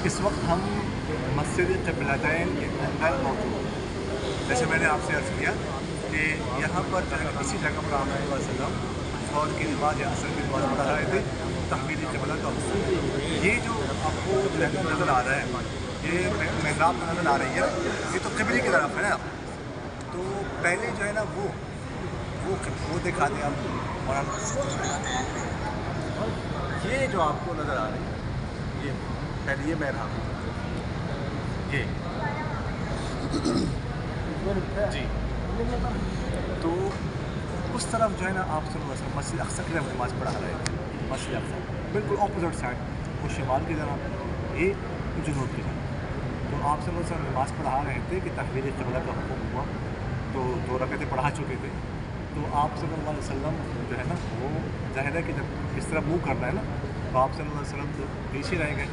اس وقت ہم مسجد قبلتین کے اندر موجود ہیں۔ جیسے میں نے آپ سے عرض کیا کہ یہاں پر جو ہے کسی جگہ پر آپ صلی اللہ علیہ وسلم فور کی نماز یا عصر کی نماز پڑھا رہے تھے تحویل قبلہ کا حکم۔ یہ جو آپ کو نظر آ رہا ہے، یہ محراب نظر آ رہی ہے، یہ تو قبلے کی طرف ہے نا۔ تو پہلے جو ہے نا وہ دکھا دیں آپ مولانا۔ یہ جو آپ کو نظر آ رہی ہے، یہ پہلے یہ محراب یہ جی، تو اس طرف جو ہے نا آپ صلی اللہ علیہ وسلم مسجد اقصی کی طرف نماز پڑھا رہے تھے۔ مسجد اقصی بالکل اپوزٹ سائڈ، وہ شمال کی طرف، یہ جنوب کی طرف۔ تو آپ صلی اللہ علیہ وسلم نماز پڑھا رہے تھے کہ تحویل قبلہ کا حکم ہوا، تو 2 رکعتیں پڑھا چکے تھے۔ تو آپ صلی اللہ علیہ وسلم جو ہے نا وہ ظاہر ہے کہ جب اس طرح منہ کرنا ہے نا، تو آپ صلی اللہ علیہ وسلم تو پیچھے رہ گئے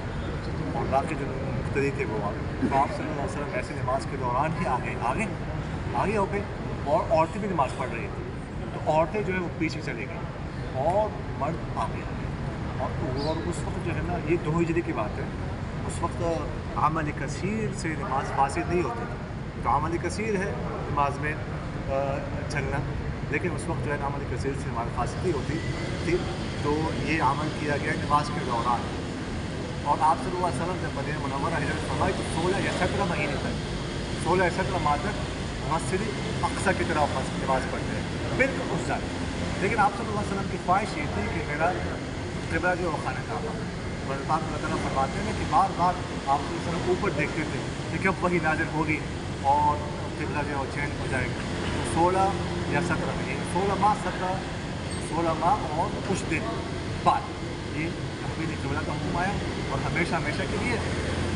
اور باقی جو مقتدی تھے وہ آگے۔ تو آپ صلی اللہ علیہ وسلم ایسے نماز کے دوران ہی آگے ہو گئے، اور عورتیں بھی نماز پڑھ رہی تھیں، تو عورتیں جو ہے وہ پیچھے چلی گئیں اور مرد آگے آ گئے۔ اور اس وقت جو ہے نا یہ 2 ہجری کی بات ہے، اس وقت عمل کثیر سے نماز فاسد نہیں ہوتی تھی۔ تو عمل کثیر ہے نماز میں چلنا، لیکن اس وقت جو ہے نا عمل کثیر سے نماز فاسد نہیں ہوتی تھی، تو یہ عمل کیا گیا نماز کے دوران۔ اور آپ صلی اللہ علیہ وسلم جب مدینہ منورہ ہجرت فرمائی تو 16 یا 17 مہینے تک 16 یا 17 ماہ تک مسجد اقصی کی طرف نماز پڑھتے ہیں، بالکل اس جگہ۔ لیکن آپ صلی اللہ علیہ وسلم کی خواہش یہ تھی کہ میرا قبلہ جو خانہ کعبہ، اور پاک اللہ تعالیٰ فرماتے ہیں کہ بار بار آپ صلی اللہ علیہ وسلم اوپر دیکھتے تھے کہ کب وہی نازل ہوگی اور قبلہ جو ہے چینج ہو جائے گا۔ 16 یا 17 مہینے، 16 ماہ اور کچھ دن بعد یہ تحویل قبلہ کا حکم آیا، اور ہمیشہ کے لیے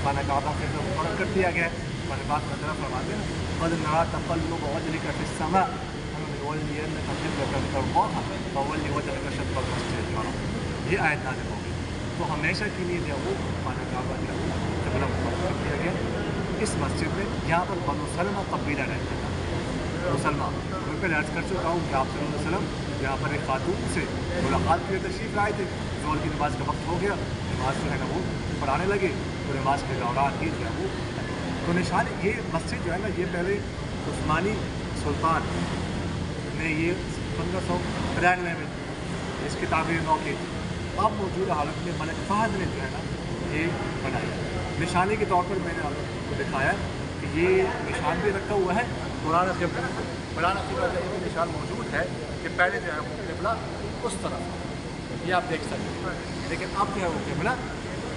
خانہ کعبہ کے اندر مقرر کر دیا گیا ہے۔ اور پاک اللہ تعالیٰ فرماتے ہیں قد نرى تقلب وجهك في السماء فلنولينك قبلة ترضاها فول وجهك شطر المسجد الحرام۔ یہ آیت نازل ہو گئی، تو ہمیشہ کے لیے جو وہ خانہ کعبہ جو ہے قبلہ مقرر کر دیا گیا اس مسجد میں، جہاں پر بنو سلمہ قبیلہ رہتا تھا۔ بنو سلمہ میں پہلے عرض کر چکا ہوں کہ آپ صلی اللہ علیہ وسلم یہاں پر ایک خاتون سے ملاقات کے لیے تشریف لائے تھے، ظہر کی نماز کا وقت ہو گیا، نماز جو ہے نا وہ پڑھانے لگے، تو نماز کے دوران ہی جو ہے وہ تو نشان یہ مسجد جو ہے نا یہ پہلے عثمانی سلطان نے یہ 1593 میں اس کی تعمیر نو کی، اب موجودہ حالت میں ملک فہد نے جو ہے نا یہ بنائی۔ نشانی کے طور پر میں نے آپ کو دکھایا کہ یہ نشان بھی رکھا ہوا ہے، قرآن قبلہ یہ نشان موجود ہے کہ پہلے جو ہے وہ قبلہ اس طرف، یہ آپ دیکھ سکتے ہیں، لیکن اب جو ہے وہ قبلہ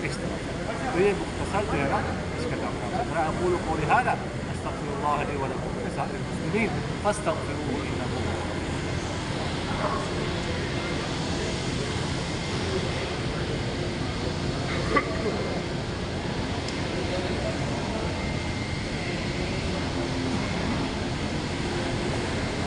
اس طرف۔ تو یہ مختصر جو ہے نا اس کا نام ہے۔ اقول قولی ھذا استغفر اللہ لی ولکم ولسائر المسلمین فاستغفروہ انہ